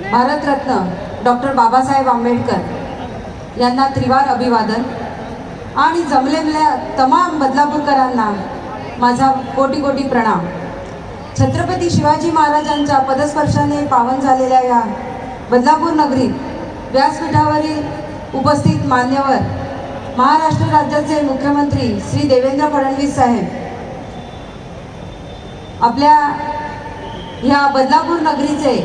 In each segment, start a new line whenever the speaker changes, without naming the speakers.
Bharat Ratna doctor Babasaheb Ambedkar यांना त्रिवार अभिवादन आणि जमलेल्या तमाम बदलापूरकरांना माझा कोटी कोटी प्रणाम। छत्रपती शिवाजी महाराजांच्या पदस्पर्शाने पावन झालेल्या या बदलापूर नगरीत व्यासपीठावरील उपस्थित मान्यवर महाराष्ट्र राज्याचे मुख्यमंत्री श्री देवेंद्र फडणवीस साहेब, आपल्या ह्या बदलापूर नगरीचे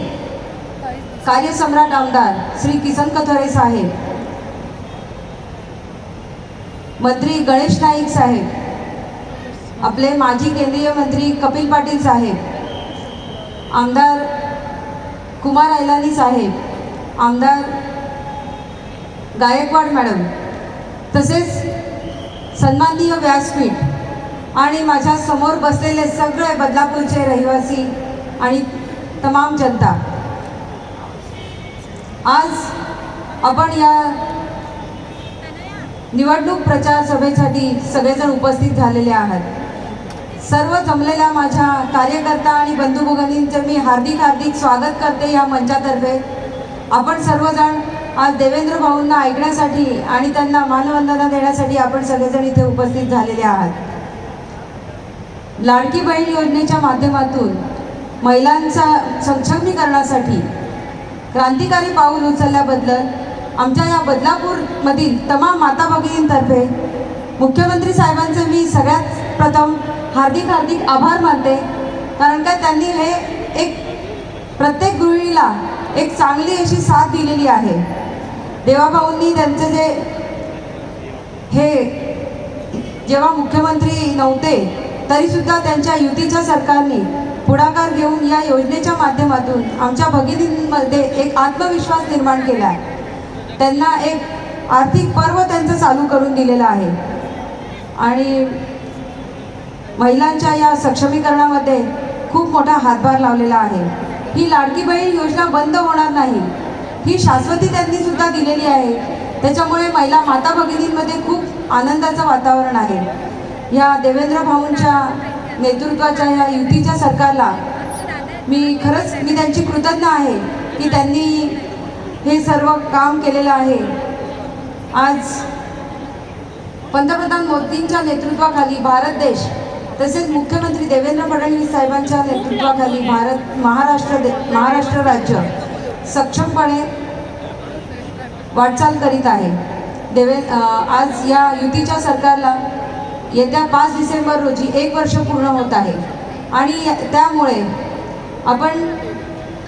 कार्यसम्राट आमदार श्री किसन कथोरे साहेब, मंत्री गणेश नाईक साहेब, आपले माजी केंद्रीय मंत्री कपिल पाटील साहेब, आमदार कुमार ऐलानी साहेब, आमदार गायकवाड मॅडम, तसेच सन्माननीय व्यासपीठ आणि माझ्या समोर बसलेले सगळे बदलापूरचे रहिवासी आणि तमाम जनता, आज आपण या निवडणूक प्रचार सभेसाठी सगळेजण उपस्थित झालेले आहात। सर्व जमलेल्या माझ्या कार्यकर्ता आणि बंधू भगिनींचे मी हार्दिक स्वागत करते या मंचातर्फे। आपण सर्वजण आज देवेंद्र भाऊंना ऐकण्यासाठी आणि त्यांना मानवंदना देण्यासाठी आपण सगळेजण इथे उपस्थित झालेले आहात। लाडकी बहीण योजनेच्या माध्यमातून महिलांच्या सक्षमीकरणासाठी क्रांतिकारी पाऊल उचलल्याबद्दल आमच्या या बदलापूरमधील तमाम माता भगिनींतर्फे मुख्यमंत्री साहेबांचे मी सगळ्यात प्रथम हार्दिक आभार मानते। कारण का त्यांनी हे एक प्रत्येक गृहिणीला एक चांगली अशी साथ दिलेली आहे। देवाभाऊंनी त्यांचे हे जेव्हा मुख्यमंत्री नव्हते तरीसुद्धा त्यांच्या युतीच्या सरकारने पुढाकार घेऊन या योजनेच्या माध्यमातून आमच्या भगिनींमध्ये एक आत्मविश्वास निर्माण केला आहे। त्यांना एक आर्थिक पर्व त्यांचं चालू करून दिलेलं आहे आणि महिलांच्या या सक्षमीकरणामध्ये खूप मोठा हातभार लावलेला आहे। ही लाडकी बहीण योजना बंद होणार नाही, ही शाश्वती त्यांनी सुद्धा दिलेली आहे। त्याच्यामुळे महिला माता भगिनींमध्ये खूप आनंदाचं वातावरण आहे। या देवेंद्र भाऊंच्या नेतृत्वाच्या या युतीच्या सरकारला मी त्यांची कृतज्ञ आहे की त्यांनी हे सर्व काम केलेलं आहे। आज पंतप्रधान मोदींच्या नेतृत्वाखाली भारत देश तसेच मुख्यमंत्री देवेंद्र फडणवीस साहेबांच्या नेतृत्वाखाली महाराष्ट्र राज्य सक्षमपणे वाटचाल करीत आहे। आज या युतीच्या सरकारला येत्या 5 डिसेंबर रोजी 1 वर्ष पूर्ण होत आहे आणि त्यामुळे आपण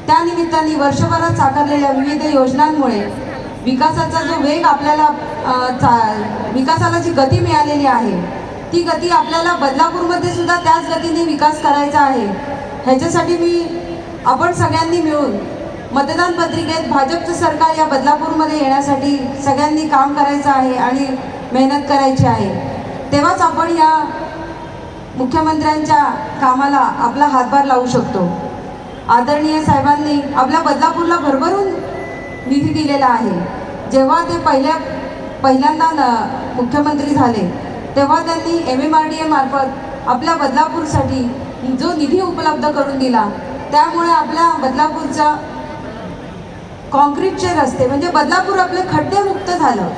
त्या निमित्ताने वर्षभरात साकारलेल्या विविध योजनांमुळे विकासाचा जो वेग आपल्याला विकासाला जी गती मिळालेली आहे ती गती आपल्याला बदलापूरमध्ये सुद्धा त्याच गतीने विकास करायचा आहे। ह्याच्यासाठी आपण सगळ्यांनी मिळून मतदान पत्रिकेत भाजपचं सरकार या बदलापूरमध्ये येण्यासाठी सगळ्यांनी काम करायचं आहे आणि मेहनत करायची आहे। तेव्हाच आपण या मुख्यमंत्र्यांच्या कामाला आपला हातभार लावू शकतो। आदरणीय साहेबांनी आपल्या बदलापूरला भरभरून निधी दिलेला आहे। जेव्हा ते पहिल्यांदा मुख्यमंत्री झाले तेव्हा त्यांनी MMRDA मार्फत आपल्या बदलापूरसाठी जो निधी उपलब्ध करून दिला, त्यामुळे आपल्या बदलापूरचा कॉन्क्रीटचे रस्ते म्हणजे बदलापूर आपले खड्डेमुक्त झालं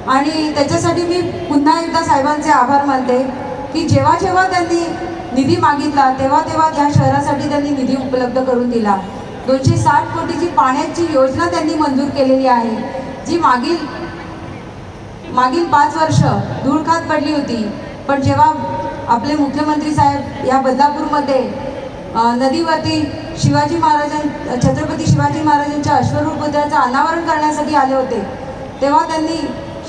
आणि त्याच्यासाठी मी पुन्हा एकदा साहेबांचे आभार मानते की जेव्हा त्यांनी निधी मागितला तेव्हा या शहरासाठी त्यांनी निधी उपलब्ध करून दिला। 260 कोटीची पाण्याची योजना त्यांनी मंजूर केलेली आहे, जी मागील 5 वर्ष धूळखात पडली होती। पण जेव्हा आपले मुख्यमंत्री साहेब या बदलापूरमध्ये नदीवरती छत्रपती शिवाजी महाराजांच्या अश्वरूढ पुतळ्याचं अनावरण करण्यासाठी आले होते तेव्हा त्यांनी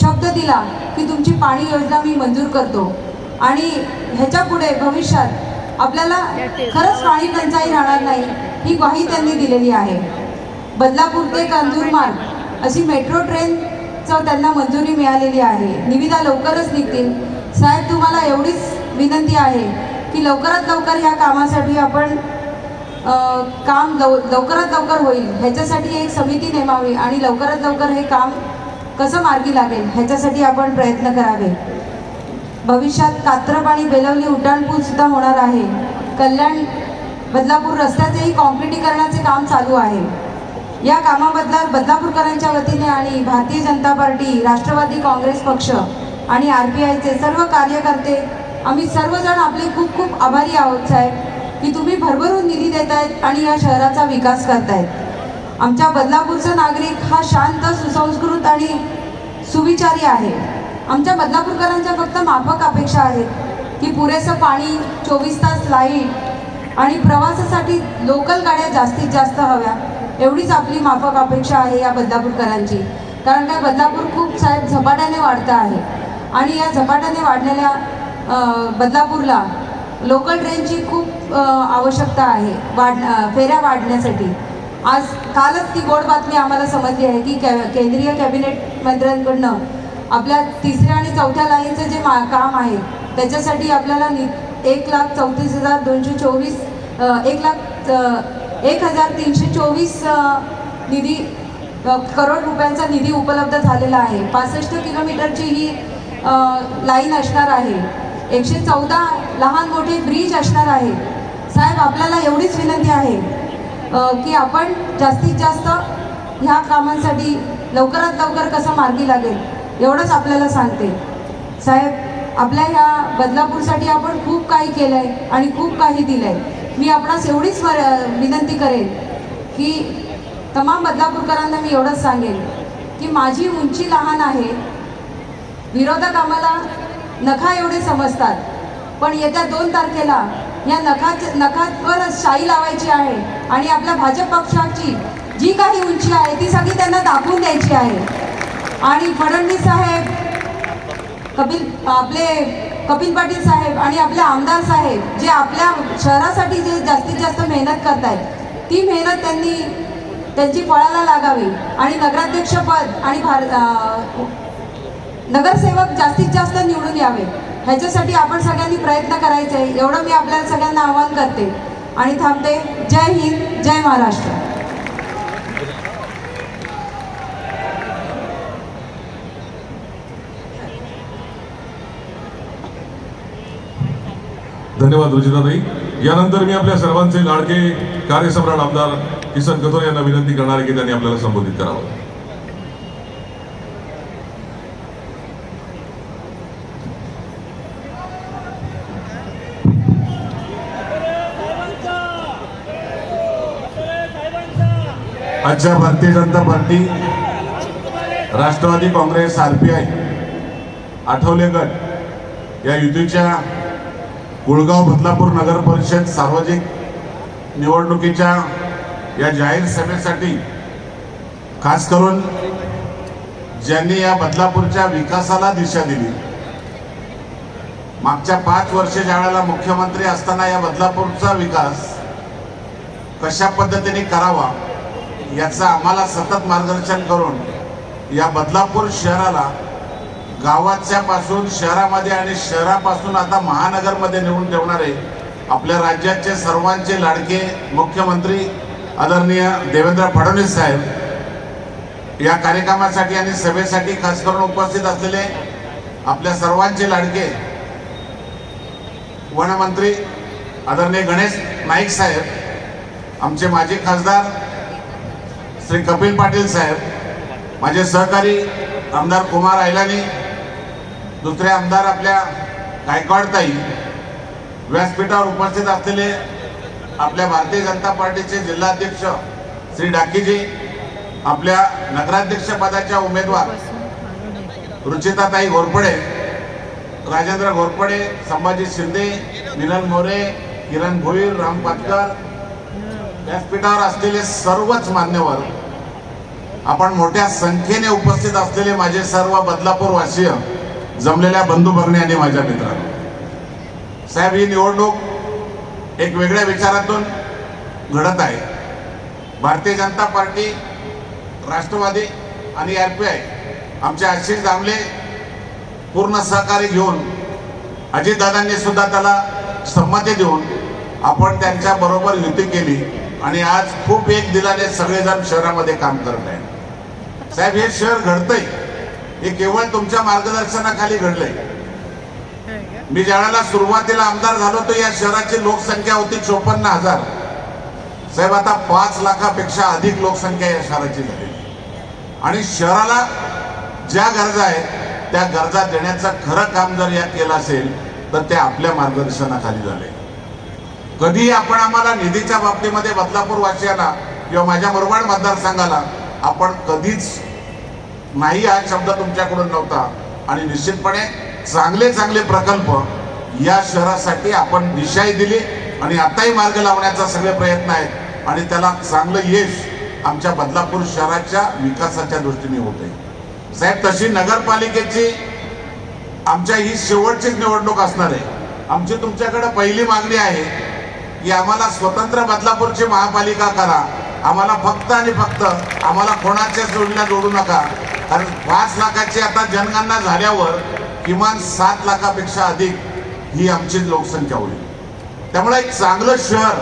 शब्द दिला की तुमची पाणी योजना मी मंजूर करतो आणि ह्याच्या पुढे भविष्यात आपल्याला खरंच पाणी टंचाई राहणार नाही, ही ग्वाही त्यांनी दिलेली आहे। बदलापूर ते कांजूरमार्ग अशी मेट्रो ट्रेनचं त्यांना मंजुरी मिळालेली आहे। निविदा लवकरच निघतील। साहेब, तुम्हाला एवढीच विनंती आहे की लवकरात लवकर ह्या कामासाठी आपण काम लवकरात लवकर होईल ह्याच्यासाठी एक समिती नेमावी आणि लवकरात लवकर हे काम कसं मार्गी लागेल ह्याच्यासाठी आपण प्रयत्न करावे। भविष्यात कात्रप आणि बेलवली उड्डाणपूल सुद्धा होणार आहे। कल्याण बदलापूर रस्त्याचेही कॉन्क्रिटीकरणाचे काम चालू आहे। या कामाबद्दल बदलापूरकरांच्या वतीने आणि भारतीय जनता पार्टी, राष्ट्रवादी काँग्रेस पक्ष आणि RPIचे सर्व कार्यकर्ते आम्ही सर्वजण आपले खूप खूप आभारी आहोत साहेब, की तुम्ही भरभरून निधी देतायत आणि या शहराचा विकास करतायत। आमच्या बदलापूरचा नागरिक हा शांत, सुसंस्कृत आणि सुविचारी आहे। आमच्या बदलापूरकरांच्या फक्त माफक अपेक्षा आहेत की पुरेसं पाणी, 24 तास लाईट आणि प्रवासासाठी लोकल गाड्या जास्तीत जास्त हव्या, एवढीच आपली माफक अपेक्षा आहे या बदलापूरकरांची। कारण काय, बदलापूर खूप साहेब झपाट्याने वाढतं आहे आणि या झपाट्याने वाढलेल्या बदलापूरला लोकल ट्रेनची खूप आवश्यकता आहे फेऱ्या वाढण्यासाठी। आज कालच ती गोड बातमी आम्हाला समजली आहे की केंद्रीय कॅबिनेट मंत्र्यांकडनं आपल्या 3ऱ्या आणि 4थ्या लाईनचं जे काम आहे त्याच्यासाठी आपल्याला 1,34,224 1,324 निधी करोड रुपयांचा निधी उपलब्ध झालेला आहे। 65 किलोमीटरची ही लाईन असणार आहे, 114 लहान मोठे ब्रिज असणार आहे। साहेब, आपल्याला एवढीच विनंती आहे की आपण जास्तीत जास्त ह्या कामांसाठी लवकरात लवकर कसं मार्गी लागेल एवढंच आपल्याला सांगते। साहेब, आपल्या ह्या बदलापूरसाठी आपण खूप काही केलं आहे आणि खूप काही दिलं आहे। मी आपणास एवढीच विनंती करेन की तमाम बदलापूरकरांना मी एवढंच सांगेन की माझी उंची लहान आहे, विरोधक आम्हाला नखा एवढे समजतात, पण येत्या 2 तारखेला या नखावर शाई लावायची आहे आणि आपल्या भाजप पक्षाची जी काही उंची आहे ती सगळी त्यांना दाखवून द्यायची आहे। आणि फडणवीस साहेब, कपिल पाटील साहेब आणि आपले आमदार साहेब जे आपल्या शहरासाठी जे जास्तीत जास्त मेहनत करतायत, ती मेहनत त्यांची फळाला लागावी आणि नगराध्यक्षपद आणि नगरसेवक जास्तीत जास्त निवडून यावे, ह्याच्यासाठी आपण सगळ्यांनी प्रयत्न करायचे आहे, एवढं मी आपल्याला सगळ्यांना आवाहन करते आणि थांबते। जय हिंद, जय महाराष्ट्र।
धन्यवाद रुचिताताई। यानंतर मी आपल्या सर्वांचे लाडके कार्यसम्राट आमदार किसन कथोरे यांना विनंती करणार आहे की त्यांनी आपल्याला संबोधित करावं।
आजच्या भारतीय जनता पार्टी, राष्ट्रवादी काँग्रेस, RPI, आठवले गट या युतीच्या गुळगाव बदलापूर नगर परिषद सार्वजनिक निवडणुकीच्या या जाहीर सभेसाठी खास करून ज्यांनी या बदलापूरच्या विकासाला दिशा दिली, मागच्या 5 वर्ष ज्या वेळेला मुख्यमंत्री असताना या बदलापूरचा विकास कशा पद्धतीने करावा याचं आम्हाला सतत मार्गदर्शन करून या बदलापूर शहराला गावाच्या पासून शहरामध्ये आणि शहरापासून आता महानगरमध्ये नेऊन ठेवणारे आपल्या राज्याचे सर्वांचे लाडके मुख्यमंत्री आदरणीय देवेंद्र फडणवीस साहेब या कार्यक्रमासाठी आणि सभेसाठी खास करून उपस्थित असलेले आपल्या सर्वांचे लाडके वनमंत्री आदरणीय गणेश नाईक साहेब, आमचे माजी खासदार श्री कपिल पाटील साहेब, माझे सहकारी आमदार कुमार आयलानी, दुसरे आमदार आपल्या गायकवाडताई, व्यासपीठावर उपस्थित असलेले आपल्या भारतीय जनता पार्टीचे जिल्हाध्यक्ष श्री डाकीजी, आपल्या नगराध्यक्ष पदाच्या उमेदवार रुचिताताई घोरपडे, राजेंद्र घोरपडे, संभाजी शिंदे, मिलन मोरे, किरण भोईर, राम पाटकर, व्यासपीठावर असलेले सर्वच मान्यवर, आपण मोठ्या संख्येने उपस्थित असलेले माझे सर्व बदलापूर वासीय, जमलेल्या बंधू भगिनी आणि माझ्या मित्रांनो, साहेब, ही निवडणूक एक वेगळ्या विचारातून घडत आहे। भारतीय जनता पार्टी, राष्ट्रवादी आणि RPI आमचे आशिष दामले पूर्ण सहकार्य घेऊन अजितदादांनी सुद्धा त्याला संमती देऊन आपण त्यांच्या बरोबर युती केली आणि आज खूप एक दिलाने सगळेजण शहरामध्ये काम करत आहेत। साहेब, हे शहर घडतंय हे केवळ तुमच्या मार्गदर्शनाखाली घडलंय। मी ज्यावेळेला सुरुवातीला आमदार झालो तो या शहराची लोकसंख्या होती 54,000। साहेब आता 5 लाखापेक्षा अधिक लोकसंख्या या शहराची झालेली आणि शहराला ज्या गरजा आहेत त्या गरजा देण्याचं खरं काम जर या केलं असेल तर ते आपल्या मार्गदर्शनाखाली झाले. कधीही आपण आम्हाला निधीच्या बाबतीमध्ये बदलापूर वासियांना किंवा माझ्या मुरबाड मतदारसंघाला आपण कधीच नाही हा शब्द तुमच्याकडून नव्हता आणि निश्चितपणे चांगले चांगले प्रकल्प या शहरासाठी आपण दिशाही दिली आणि आताही मार्ग लावण्याचा सगळे प्रयत्न आहेत आणि त्याला चांगलं यश आमच्या बदलापूर शहराच्या विकासाच्या दृष्टीने होते. साहेब तशी नगरपालिकेची आमच्या ही शेवटचीच निवडणूक असणार आहे. आमची तुमच्याकडे पहिली मागणी आहे की आम्हाला स्वतंत्र बदलापूरची महापालिका करा. आम्हाला फक्त आणि फक्त आम्हाला कोणाच्या जोडीला जोडू नका, कारण 5 लाखाची आता जनगणना झाल्यावर किमान 7 लाखापेक्षा अधिक ही आमची लोकसंख्या होईल. त्यामुळे एक चांगलं शहर,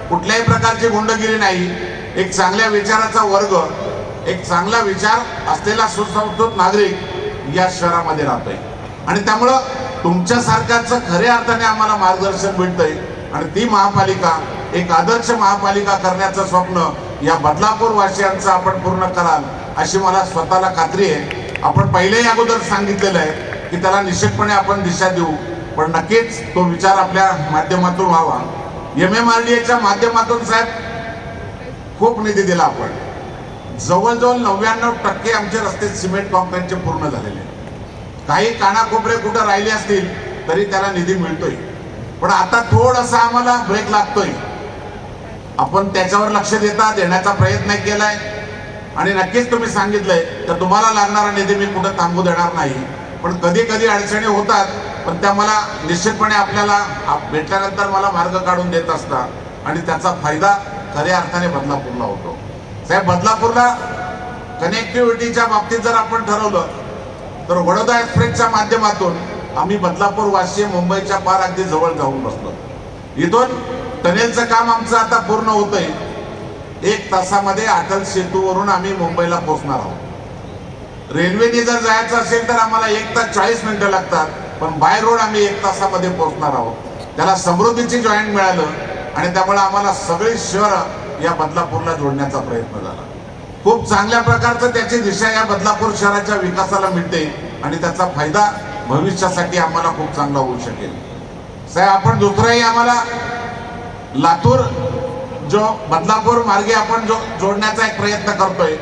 कुठल्याही प्रकारची गुंडगिरी नाही, एक चांगल्या विचाराचा वर्ग, एक चांगला विचार असलेला सुसंस्कृत नागरिक या शहरामध्ये राहतोय आणि त्यामुळं तुमच्यासारख्याचं खऱ्या अर्थाने आम्हाला मार्गदर्शन मिळतंय आणि ती महापालिका एक आदर्श महापालिका करण्याचं स्वप्न या बदलापूर वासियांचं आपण पूर्ण कराल अशी मला स्वतःला खात्री आहे. आपण पहिलेही अगोदर सांगितलेलं आहे की त्याला निश्चितपणे आपण दिशा देऊ, पण नक्कीच तो विचार आपल्या माध्यमातून व्हावा. MMRDAच्या माध्यमातून साहेब खूप निधी दिला आपण. जवळजवळ 99% आमचे रस्ते सिमेंट कॉन्क्रीटचे पूर्ण झालेले. काही कानाकोपरे कुठं राहिले असतील तरी त्याला निधी मिळतोय, पण आता थोडासा आम्हाला ब्रेक लागतोय. आपण त्याच्यावर लक्ष देण्याचा प्रयत्न केलाय आणि नक्कीच तुम्ही सांगितलंय तर तुम्हाला लागणारा निधी मी कुठं थांबू देणार नाही. पण कधी कधी अडचणी होतात, पण त्या मला निश्चितपणे आपल्याला भेटल्यानंतर मला मार्ग काढून देत असतात आणि त्याचा फायदा खऱ्या अर्थाने बदलापूरला होतो. साहेब बदलापूरला कनेक्टिव्हिटीच्या बाबतीत जर आपण ठरवलं तर वडोदरा एक्सप्रेसच्या माध्यमातून आम्ही बदलापूर वासी मुंबईच्या पार अगदी जवळ जाऊन बसलो. इथून टनेलचं काम आमचं आता पूर्ण होतंय. 1 तासामध्ये अटल सेतूवरून आम्ही मुंबईला पोहोचणार आहोत. रेल्वेने जर जायचं असेल तर आम्हाला 1 तास 40 मिनिटं लागतात, पण बाय रोड आम्ही 1 तासामध्ये पोहोचणार आहोत. त्याला समृद्धीची जॉईंट मिळालं आणि त्यामुळे आम्हाला सगळी शहरं या बदलापूरला जोडण्याचा प्रयत्न झाला. खूप चांगल्या प्रकारचं त्याची दिशा या बदलापूर शहराच्या विकासाला मिळते आणि त्याचा फायदा भविष्यासाठी आम्हाला खूप चांगला होऊ शकेल. साहेब आपण दुसराही आम्हाला लातूर जो बदलापूर मार्गे आपण जो जोडण्याचा एक प्रयत्न करतोय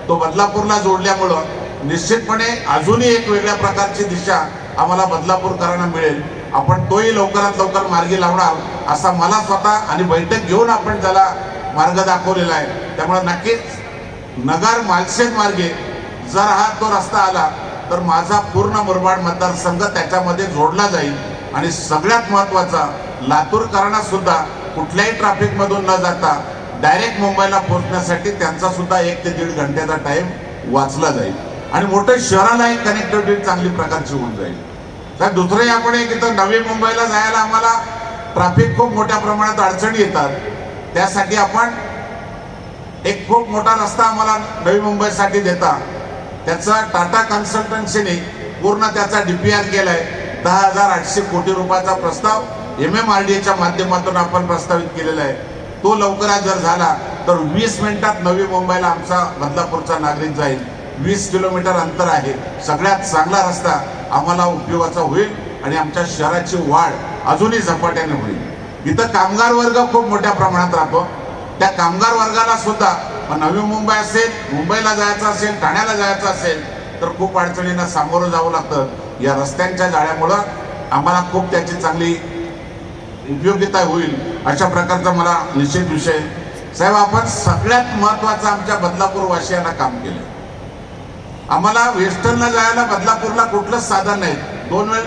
तो बदलापूरला जोडल्यामुळं निश्चितपणे अजूनही एक वेगळ्या प्रकारची दिशा आम्हाला बदलापूरकरांना मिळेल. आपण तोही लवकरात लवकर मार्गी लावणार असा मला स्वतः आणि बैठक घेऊन आपण त्याला मार्ग दाखवलेला आहे. त्यामुळे नक्कीच नगर मालशेज मार्गे जर हा तो रस्ता आला तर माझा पूर्ण मुरबाड मतदारसंघ त्याच्यामध्ये जोडला जाईल आणि सगळ्यात महत्त्वाचा लातूरकरांना सुद्धा कुठल्याही ट्रॅफिक मधून न जाता डायरेक्ट मुंबईला पोहोचण्यासाठी त्यांचा सुद्धा 1 ते 1.5 घंट्याचा टाइम वाचला जाईल आणि मोठ्या शहराला एक कनेक्टिव्हिटी चांगली प्रकारची होऊन जाईल. तर दुसरे आपण एक इथं नवी मुंबईला जायला आम्हाला ट्रॅफिक खूप मोठ्या प्रमाणात अडचणी येतात. त्यासाठी आपण एक खूप मोठा रस्ता आम्हाला नवी मुंबईसाठी देता. त्याचा टाटा कन्सल्टन्सीने पूर्ण त्याचा DPR केलाय. 10,800 कोटी रुपयाचा प्रस्ताव MMRDAच्या माध्यमातून आपण प्रस्तावित केलेला आहे. तो लवकरात जर झाला तर 20 मिनिटात नवी मुंबईला आमचा बदलापूरचा नागरिक जाईल. 20 किलोमीटर अंतर आहे. सगळ्यात चांगला रस्ता आम्हाला उपयोगाचा होईल आणि आमच्या शहराची वाढ अजूनही झपाट्याने होईल. इथं कामगार वर्ग खूप मोठ्या प्रमाणात राहतो. त्या कामगार वर्गाला सुद्धा नवी मुंबई असेल, मुंबईला जायचं असेल, ठाण्याला जायचं असेल तर खूप अडचणींना सामोरं जावं लागतं. या रस्त्यांच्या जाळ्यामुळं आम्हाला खूप त्याची चांगली उपयोगिता होईल अशा प्रकारचा मला निश्चित विषय. साहेब आपण सगळ्यात महत्त्वाचं आमच्या बदलापूर वासियांना काम केलं. आम्हाला वेस्टर्नला जायला बदलापूरला कुठलंच साधन नाही. 2 वेळ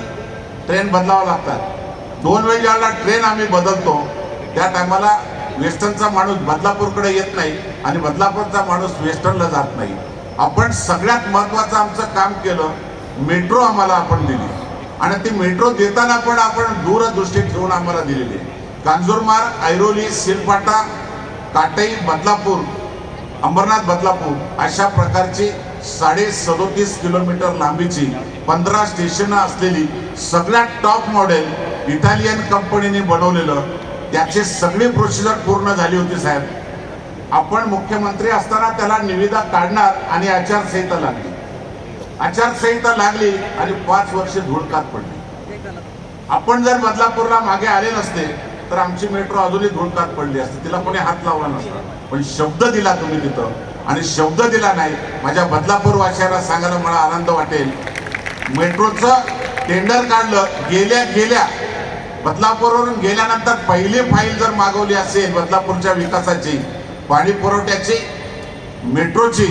ट्रेन बदलावं लागतात. 2 वेळ ज्यावेळेला ट्रेन आम्ही बदलतो त्या टायमाला वेस्टर्नचा माणूस बदलापूरकडे येत नाही आणि बदलापूरचा माणूस वेस्टर्नला जात नाही. आपण सगळ्यात महत्त्वाचं आमचं काम केलं, मेट्रो आम्हाला आपण दिली आणि ती मेट्रो देताना पण आपण दूरदृष्टी ठेवून आम्हाला दिलेली आहे. कांजूरमार्ग, ऐरोली, सिलपाटा, काटई, बदलापूर, अंबरनाथ बदलापूर अशा प्रकारची 37.5 किलोमीटर लांबीची 15 स्टेशनं असलेली सगळ्यात टॉप मॉडेल इटालियन कंपनीने बनवलेलं त्याची सगळी प्रोसिजर पूर्ण झाली होती साहेब. आपण मुख्यमंत्री असताना त्याला निविदा काढणार आणि आचारसंहिता लागली. आचारसंहिता लागली आणि 5 वर्ष धुळकात पडली. आपण जर बदलापूरला मागे आले नसते तर आमची मेट्रो अजूनही धुळकात पडली असते, तिला कोणी हात लावला नसता. पण शब्द दिला तुम्ही तिथं, आणि शब्द दिला नाही. माझ्या बदलापूर वासियांना सांगायला मला आनंद वाटेल, मेट्रोचं टेंडर काढलं, गेल्या बदलापूरवरून गेल्यानंतर पहिली फाईल जर मागवली असेल बदलापूरच्या विकासाची, पाणी पुरवठ्याची, मेट्रोची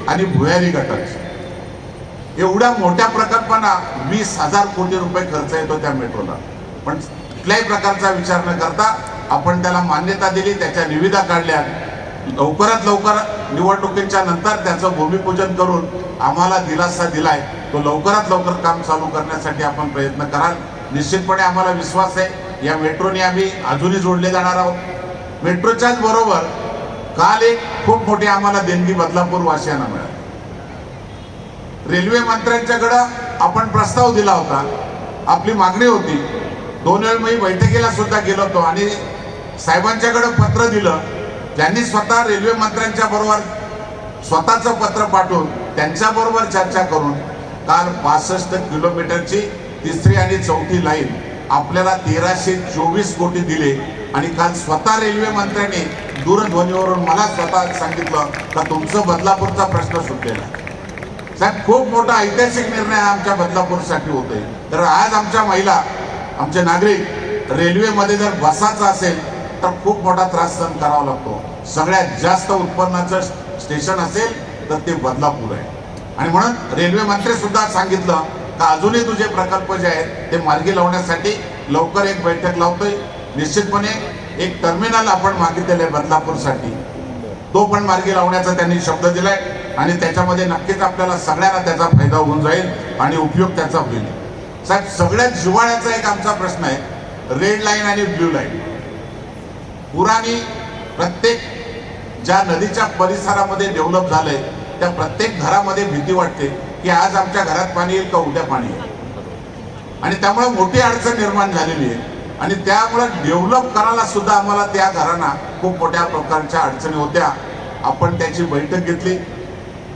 आणि भुयारी गटाची, एवढ्या मोठ्या प्रकल्पांना 20,000 कोटी रुपये खर्च येतो त्या मेट्रोला. पण कुठल्याही प्रकारचा विचार न करता आपण त्याला मान्यता दिली, त्याच्या निविदा काढल्या. लवकरात लवकर निवडणुकीच्या नंतर त्याचं भूमिपूजन करून आम्हाला दिलासा दिलाय. तो लवकरात लवकर काम चालू करण्यासाठी आपण प्रयत्न कराल. निश्चितपणे आम्हाला विश्वास आहे या मेट्रोने आम्ही अजूनही जोडले जाणार आहोत. मेट्रोच्याच बरोबर काल एक खूप मोठी आम्हाला देणगी बदलापूर वासियांना मिळाली. रेल्वे मंत्र्यांच्याकडं आपण प्रस्ताव दिला होता, आपली मागणी होती. 2 वेळ मी बैठकीला सुद्धा गेलो होतो आणि साहेबांच्याकडे पत्र दिलं. त्यांनी स्वतः रेल्वे मंत्र्यांच्या बरोबर स्वतःचं पत्र पाठवून त्यांच्याबरोबर चर्चा करून काल 65 किलोमीटरची 3री आणि 4थी लाईन आपल्याला 1324 कोटी दिले. आणि काल स्वतः रेल्वे मंत्र्यांनी दूरध्वनीवरून मला स्वतः सांगितलं का तुमचं बदलापूरचा प्रश्न सुटलेला आहे. साहेब, खूप मोठा ऐतिहासिक निर्णय आमच्या बदलापूरसाठी होतोय. तर आज आमच्या महिला, आमचे नागरिक रेल्वेमध्ये जर बसायचं असेल तर खूप मोठा त्रास सहन करावा लागतो. सगळ्यात जास्त उत्पन्नाचं स्टेशन असेल तर ते बदलापूर आहे. आणि म्हणून रेल्वे मंत्री सुद्धा सांगितलं का अजूनही तुझे प्रकल्प जे आहेत ते मार्गी लावण्यासाठी लवकर एक बैठक लावतोय. निश्चितपणे एक टर्मिनल आपण मागितलेलं आहे बदलापूरसाठी, तो पण मार्गी लावण्याचा त्यांनी शब्द दिलाय. आणि त्याच्यामध्ये नक्कीच आपल्याला सगळ्यांना त्याचा फायदा होऊन जाईल आणि उपयोग त्याचा होईल. साहेब, सगळ्यात जिव्हाळ्याचा एक आमचा प्रश्न आहे, रेड लाईन आणि ब्ल्यू लाईन. पुराणी प्रत्येक ज्या नदीच्या परिसरामध्ये डेव्हलप झालंय त्या प्रत्येक घरामध्ये भीती वाटते की आज आमच्या घरात पाणी येईल का उद्या पाणी येईल. आणि त्यामुळे मोठी अडचण निर्माण झालेली आहे. आणि त्यामुळे डेव्हलप करायला सुद्धा आम्हाला त्या घरांना खूप मोठ्या प्रकारच्या अडचणी होत्या. आपण त्याची बैठक घेतली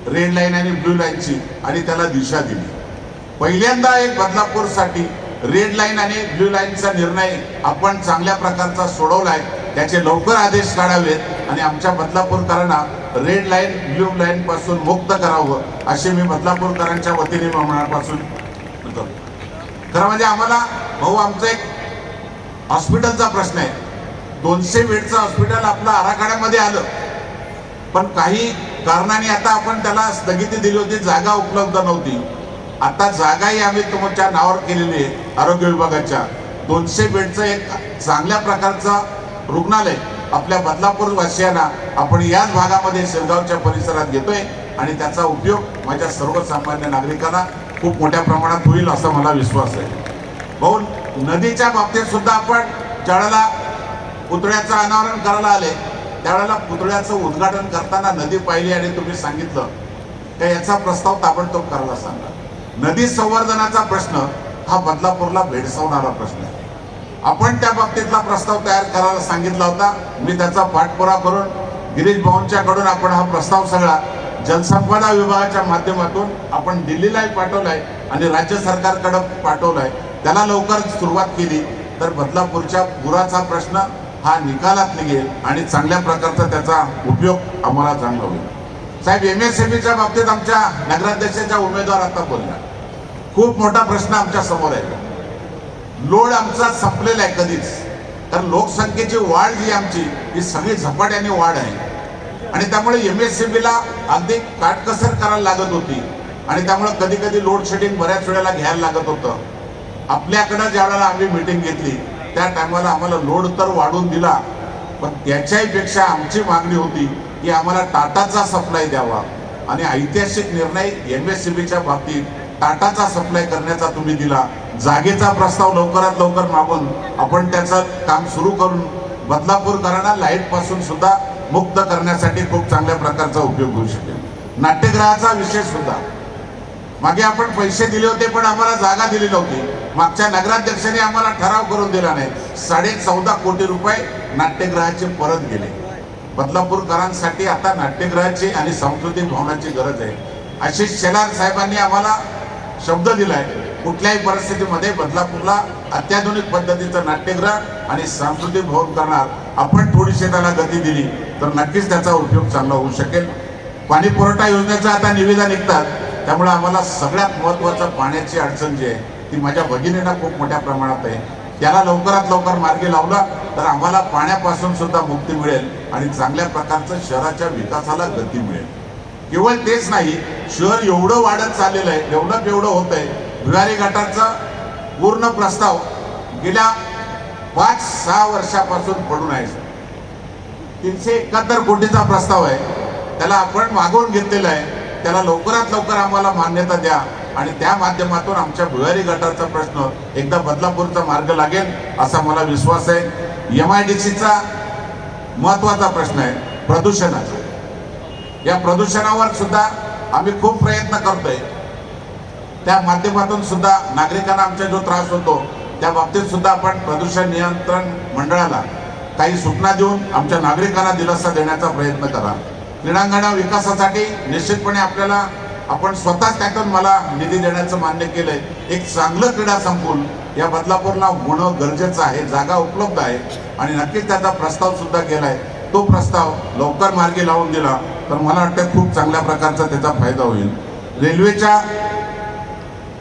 रेड लाईन आणि ब्ल्यू लाईनची आणि त्याला दिशा दिली. पहिल्यांदा एक बदलापूरसाठी रेड लाईन आणि ब्ल्यू लाईनचा निर्णय आपण चांगल्या प्रकारचा सोडवलाय. त्याचे लवकर आदेश काढावेत आणि आमच्या बदलापूरकरांना रेड लाईन ब्ल्यू लाईन पासून मुक्त करावं असे मी बदलापूरकरांच्या वतीने मनापासून करतो. खरं म्हणजे आम्हाला भाऊ आमचं एक हॉस्पिटलचा प्रश्न आहे. 200 बेडचं हॉस्पिटल आपलं आराखड्यामध्ये आलं, पण काही कारणाने आता आपण त्याला स्थगिती दिली होती, जागा उपलब्ध नव्हती. आता जागाही आम्ही तुमच्या नावावर केलेली आहे आरोग्य विभागाच्या. 200 बेडचं एक चांगल्या प्रकारचं रुग्णालय आपल्या बदलापूर वासियांना आपण याच भागामध्ये शेरगावच्या परिसरात घेतोय आणि त्याचा उपयोग माझ्या सर्वसामान्य नागरिकांना खूप मोठ्या प्रमाणात होईल असा मला विश्वास आहे. भाऊ, नदीच्या बाबतीत सुद्धा आपण ज्यावेळेला पुतळ्याचं अनावरण करायला आले त्यावेळेला पुतळ्याचं उद्घाटन करताना नदी पाहिली आणि तुम्ही सांगितलं की याचा प्रस्ताव ताबडतोब करायला सांगा. नदी संवर्धनाचा प्रश्न हा बदलापूरला भेडसावणारा प्रश्न आहे. आपण त्या बाबतीतला प्रस्ताव तयार करायला सांगितला होता. मी त्याचा पाठपुरावा करून गिरीश भाऊंच्याकडून आपण हा प्रस्ताव सगळा जलसंपदा विभागाच्या माध्यमातून आपण दिल्लीलाही पाठवलाय आणि राज्य सरकारकडे पाठवलाय. त्याला लवकर सुरुवात केली तर बदलापूरच्या पुराचा प्रश्न हा निकालात निघेल आणि चांगल्या प्रकारचा त्याचा उपयोग आम्हाला चांगला होईल. साहेब, MSMEच्या बाबतीत आमच्या नगराध्यक्षाच्या उमेदवार आता बोलला, खूप मोठा प्रश्न आमच्या समोर आहे. लोड आमचा संपलेला आहे कधीच, कारण लोकसंख्येची वाढ जी आमची ही सगळी झपाट्याने वाढ आहे आणि त्यामुळे MSMEला अगदी काटकसर करायला लागत होती आणि त्यामुळे कधी कधी लोड शेडिंग बऱ्याच वेळेला घ्यायला लागत होतं. आपल्याकडं ज्या वेळेला आम्ही मीटिंग घेतली त्या टायमाला आम्हाला लोड तर वाढून दिला, पण त्याच्याही पेक्षा आमची मागणी होती की आम्हाला टाटाचा सप्लाय द्यावा. आणि ऐतिहासिक निर्णय MSMEच्या बाबतीत टाटाचा सप्लाय करण्याचा तुम्ही दिला. जागेचा प्रस्ताव लवकरात लवकर मागून आपण त्याचं काम सुरू करून बदलापूरकरांना लाईट पासून सुद्धा मुक्त करण्यासाठी खूप चांगल्या प्रकारचा उपयोग होऊ शकेल. नाट्यगृहाचा विषय सुद्धा मागे आपण पैसे दिले होते पण आम्हाला जागा दिली नव्हती. मागच्या नगराध्यक्षांनी आम्हाला ठराव करून दिला नाही. 14.5 कोटी रुपये नाट्यगृहाचे परत गेले. बदलापूरकरांसाठी आता नाट्यगृहाची आणि सांस्कृतिक भवनाची गरज आहे. आशिष शेलार साहेबांनी आम्हाला शब्द दिलाय, कुठल्याही परिस्थितीमध्ये बदलापूरला अत्याधुनिक पद्धतीचं नाट्यगृह आणि सांस्कृतिक भवन करणार. आपण थोडीशी त्याला गती दिली तर नक्कीच त्याचा उपयोग चांगला होऊ शकेल. पाणी पुरवठा योजनेचं आता निविदा निघतात, त्यामुळे आम्हाला सगळ्यात महत्त्वाचं पाण्याची अडचण जी आहे ती माझ्या भगिनींना खूप मोठ्या प्रमाणात आहे. त्याला लवकरात लवकर मार्गी लावला तर आम्हाला पाण्यापासून सुद्धा मुक्ती मिळेल आणि चांगल्या प्रकारचं शहराच्या विकासाला गती मिळेल. केवळ तेच नाही, शहर एवढं वाढत चाललेलं आहे, डेव्हलप एवढं होत आहे. भुयारी गटारचा पूर्ण प्रस्ताव गेल्या 5-6 वर्षापासून पडून आहे. 371 कोटीचा प्रस्ताव आहे, त्याला आपण मागवून घेतलेला आहे. त्याला लवकरात लवकर आम्हाला मान्यता द्या आणि त्या माध्यमातून आमच्या भुयारी गटारचा प्रश्न एकदा बदलापूरचा मार्ग लागेल असा मला विश्वास आहे. MIDCचा महत्त्वाचा प्रश्न आहे प्रदूषणाचा. या प्रदूषणावर सुद्धा आम्ही खूप प्रयत्न करतोय. त्या माध्यमातून सुद्धा नागरिकांना आमचा जो त्रास होतो त्या बाबतीत सुद्धा आपण प्रदूषण नियंत्रण मंडळाला काही सूचना देऊन आमच्या नागरिकांना दिलासा देण्याचा प्रयत्न करा. क्रीडांगण विकासासाठी निश्चितपणे आपण स्वतःच त्यातून मला निधी देण्याचं मान्य केलंय. एक चांगलं क्रीडा संकुल या बदलापूरला होणं गरजेचं आहे. जागा उपलब्ध आहे आणि नक्कीच त्याचा प्रस्ताव सुद्धा केलाय. तो प्रस्ताव लवकर मार्गी लावून दिला तर मला वाटतं खूप चांगल्या प्रकारचा त्याचा फायदा होईल. रेल्वेच्या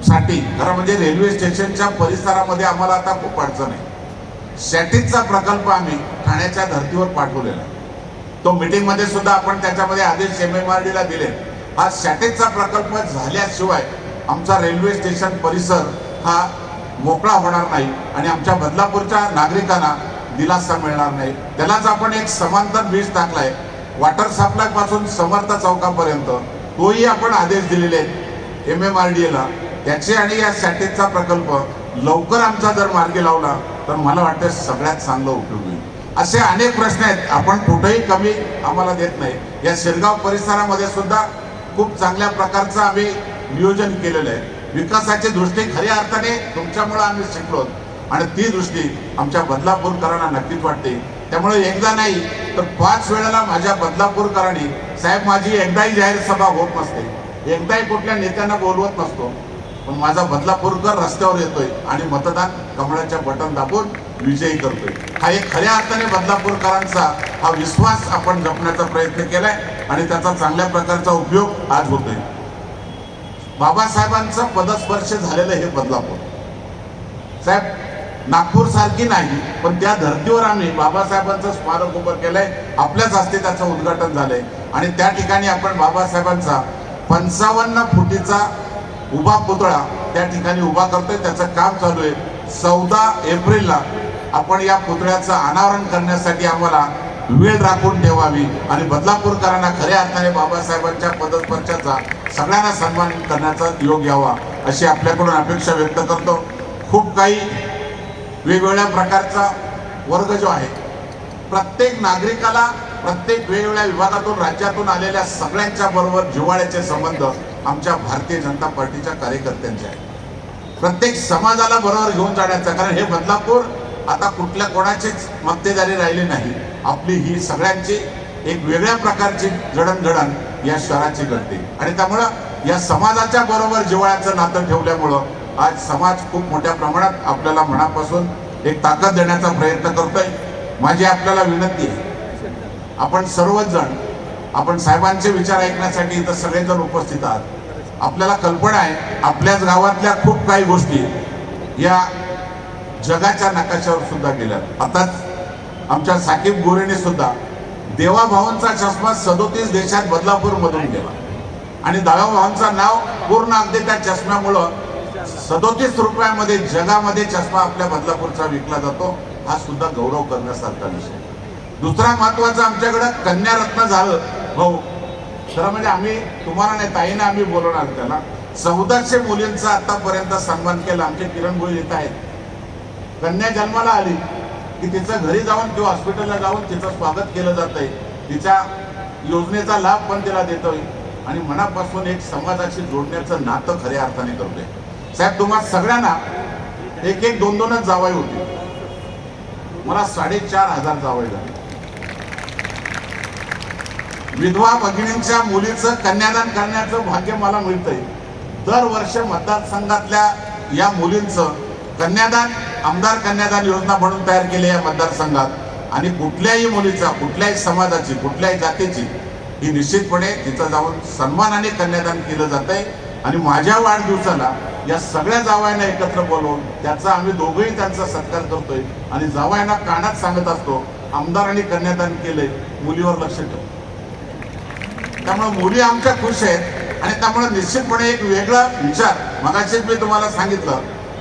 साठी खरं म्हणजे रेल्वे स्टेशनच्या परिसरामध्ये आम्हाला आता खूप अडचण आहे. सॅटिसचा प्रकल्प आम्ही ठाण्याच्या धर्तीवर पाठवलेला आहे. तो मीटिंगमध्ये सुद्धा आपण त्याच्यामध्ये आदेश MMRD ला दिले. हा सॅटिसचा प्रकल्प झाल्याशिवाय आमचा रेल्वे स्टेशन परिसर हा मोकळा होणार नाही आणि आमच्या बदलापूरच्या नागरिकांना दिलासा मिळणार नाही. त्यालाच आपण एक समांतर ब्रिज टाकलाय वॉटर सप्लाय पासून समर्थ चौकापर्यंत. तोही आपण आदेश दिलेले आहेत MMRD ला. त्याचे आणि या सॅटिसचा प्रकल्प लवकर आमचा जर मार्गी लावला तर मला वाटतं सगळ्यात चांगला उपयोग होईल. असे अनेक प्रश्न आहेत, आपण कुठेही कमी आम्हाला देत नाही. या शिरगाव परिसरामध्ये सुद्धा खूप चांगल्या प्रकारचं आम्ही नियोजन केलेलं आहे. विकासाची दृष्टी खऱ्या अर्थाने तुमच्यामुळे आम्ही शिकलो आणि ती दृष्टी आमच्या बदलापूरकरांना नक्कीच वाटते. त्यामुळे एकदा नाही तर 5 वेळेला माझ्या बदलापूरकरांनी साहेब माझी एकदाही जाहीर सभा होत नसते, एकदाही कुठल्या नेत्यांना बोलवत नसतो, पण माझा बदलापूरकर रस्त्यावर येतोय आणि मतदान कमळाच्या बटन दाबून विजयी करतोय. हा एक खऱ्या अर्थाने बदलापूरकरांचा हा विश्वास आपण जपण्याचा प्रयत्न केलाय आणि त्याचा चांगल्या प्रकारचा उपयोग आज होतोय. बाबासाहेबांचं पदस्पर्श झालेलं हे बदलापूर साहेब नागपूर सारखी नाही, पण त्या धर्तीवर आम्ही बाबासाहेबांचं स्मारक उभं केलंय. आपल्याच हस्ते त्याचं उद्घाटन झालंय आणि त्या ठिकाणी आपण बाबासाहेबांचा 55 फुटीचा उभा पुतळा त्या ठिकाणी उभा करतोय. त्याचं काम चालू आहे. 14 एप्रिलला आपण या पुतळ्याचं अनावरण करण्यासाठी आम्हाला वेळ राखून ठेवावी आणि बदलापूरकरांना खऱ्या अर्थाने बाबासाहेबांच्या पदस्पर्शाचा सगळ्यांना सन्मान करण्याचा योग यावा अशी आपल्याकडून अपेक्षा व्यक्त करतो. खूप काही वेगवेगळ्या प्रकारचा वर्ग जो आहे, प्रत्येक नागरिकाला प्रत्येक वेगवेगळ्या विभागातून राज्यातून आलेल्या सगळ्यांच्या बरोबर जिव्हाळ्याचे संबंध आमच्या भारतीय जनता पार्टीच्या कार्यकर्त्यांचे आहेत. प्रत्येक समाजाला बरोबर घेऊन जाण्याचं, कारण हे बदलापूर आता कुठल्या कोणाचीच मक्तेदारी राहिली नाही. आपली ही सगळ्यांची एक वेगळ्या प्रकारची जडणघडण या शहराची घडते आणि त्यामुळं या समाजाच्या बरोबर जिव्हाळ्याचं नातं ठेवल्यामुळं आज समाज खूप मोठ्या प्रमाणात आपल्याला मनापासून एक ताकद देण्याचा प्रयत्न करतोय. माझी आपल्याला विनंती आहे, आपण सर्वच जण आपण साहेबांचे विचार ऐकण्यासाठी इथं सगळेजण उपस्थित आहात. आपल्याला कल्पना आहे आपल्याच गावातल्या खूप काही गोष्टी या जगाच्या नकाशावर सुद्धा गेल्या. आताच आमच्या साकीब गोरेने सुद्धा देवाभावांचा चष्मा 37 देशात बदलापूर मधून गेला आणि दादाभावांचा नाव पूर्ण अगदी त्या चष्म्यामुळं 37 रुपयामध्ये जगामध्ये चष्मा आपल्या बदलापूरचा विकला जातो. हा सुद्धा गौरव करण्यासारखा विषय. दुसरा महत्वाचा, आमच्याकडे कन्यारत्न झालं भाऊ, खरं म्हणजे आम्ही तुम्हाला नाही, ताईने आम्ही बोलवणार त्याला. 1400 मुलींचा आतापर्यंत सन्मान केला. आमचे किरण गोळी येत आहेत. कन्या जन्माला आली की तिचं घरी जाऊन किंवा हॉस्पिटलला जाऊन तिचं स्वागत केलं जातंय. तिच्या योजनेचा लाभ पण तिला देतोय आणि मनापासून एक समाजाशी जोडण्याचं नातं खऱ्या अर्थाने करतोय. साहेब तुम्हा सगळ्यांना एक 2-2च जावई होती. मला 4500 जावई झाले. विधवा भगिनींच्या मुलीचं कन्यादान करण्याचं भाग्य मला मिळतंय. दरवर्षी मतदारसंघातल्या या मुलींचं कन्यादान आमदार कन्यादान योजना म्हणून तयार केली या मतदारसंघात. आणि कुठल्याही मुलीचा, कुठल्याही समाजाची, कुठल्याही जातीची ही निश्चितपणे तिचं जाऊन सन्मानाने कन्यादान केलं जातंय. आणि माझ्या वाढदिवसाला या सगळ्या जावयांना एकत्र बोलवून त्याचा आम्ही दोघंही त्यांचा सत्कार करतोय. आणि जावयांना कानात सांगत असतो, आमदारांनी कन्यादान केलंय, मुलीवर लक्ष ठेव. त्यामुळे मुली आमच्या खुश आहेत. आणि त्यामुळे निश्चितपणे एक वेगळा विचार, मगाशीच मी तुम्हाला सांगितलं,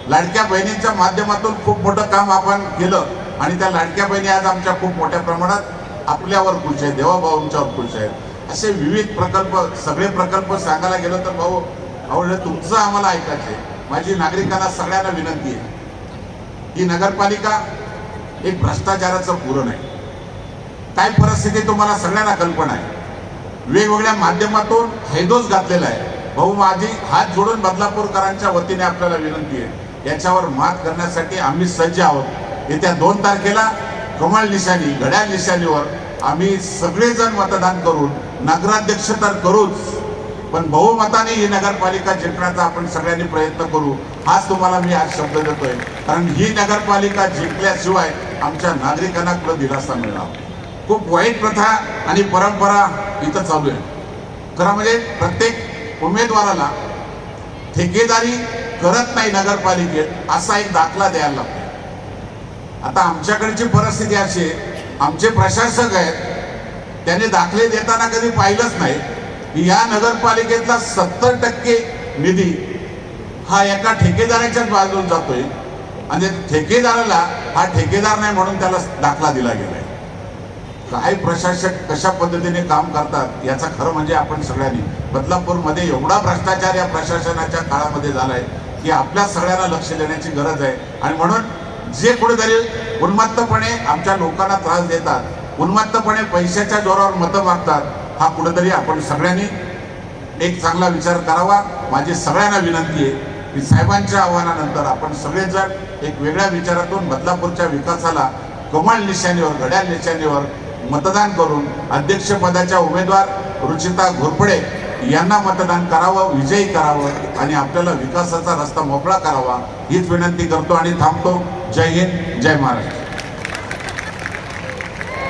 लाडक्या बहिणींच्या माध्यमातून खूप मोठं काम आपण केलं. आणि त्या लाडक्या बहिणी आज आमच्या खूप मोठ्या प्रमाणात आपल्यावर खुश आहेत, देवाभाऊंच्यावर खुश आहेत. असे विविध प्रकल्प, सगळे प्रकल्प सांगायला गेलो तर भाऊ आवडलं तुमचं आम्हाला ऐकायचं. माझी नागरिकांना सगळ्यांना विनंती आहे, ही नगरपालिका एक भ्रष्टाचाराचं पुरण आहे. काय परिस्थिती तुम्हाला सगळ्यांना कल्पना आहे. वेगवेगळ्या माध्यमातून हैदोस घातलेला आहे. भाऊ माझी हात जोडून बदलापूरकरांच्या वतीने आपल्याला विनंती आहे, याच्यावर मात करण्यासाठी आम्ही सज्ज आहोत. येत्या 2 तारखेला कमळ निशाणी, घड्याळ निशाणीवर आम्ही सगळेजण मतदान करून नगराध्यक्ष तर करूच, पण बहुमताने ही नगरपालिका जिंकण्याचा आपण सगळ्यांनी प्रयत्न करू. हाच तुम्हाला मी आज शब्द देतोय. कारण ही नगरपालिका जिंकल्याशिवाय आमच्या नागरिकांना कुठं दिलासा मिळणार. खूप वाईट प्रथा आणि परंपरा इथं चालू आहे. खरं म्हणजे प्रत्येक उमेदवाराला ठेकेदारी करत नाही नगरपालिकेत असा एक दाखला द्यायला लागतो. आता आमच्याकडची परिस्थिती अशी आहे, आमचे प्रशासक आहेत, त्यांनी दाखले देताना कधी पाहिलंच नाही की या नगरपालिकेतला 70% निधी हा एका ठेकेदाराच्याच बाजूला जातोय. आणि ठेकेदाराला हा ठेकेदार नाही म्हणून त्याला दाखला दिला गेलाय. काय प्रशासक कशा पद्धतीने काम करतात याचा खरं म्हणजे आपण सगळ्यांनी, बदलापूरमध्ये एवढा भ्रष्टाचार या प्रशासनाच्या काळामध्ये झालाय की आपल्या सगळ्यांना लक्ष देण्याची गरज आहे. आणि म्हणून जे कुठेतरी उन्मत्तपणे आमच्या लोकांना त्रास देतात, उन्मत्तपणे पैशाच्या जोरावर मतं मागतात, हा कुठेतरी आपण सगळ्यांनी एक चांगला विचार करावा. माझी सगळ्यांना विनंती आहे की साहेबांच्या आव्हानानंतर आपण सगळेजण एक वेगळ्या विचारातून बदलापूरच्या विकासाला कमळ निशाणीवर, घड्याळ निशाणीवर मतदान करून अध्यक्षपदाच्या उमेदवार रुचिता घोरपडे यांना मतदान करावं, विजयी करावं आणि आपल्याला विकासाचा रस्ता मोकळा करावा हीच विनंती करतो आणि थांबतो. जय हिंद, जय महाराष्ट्र.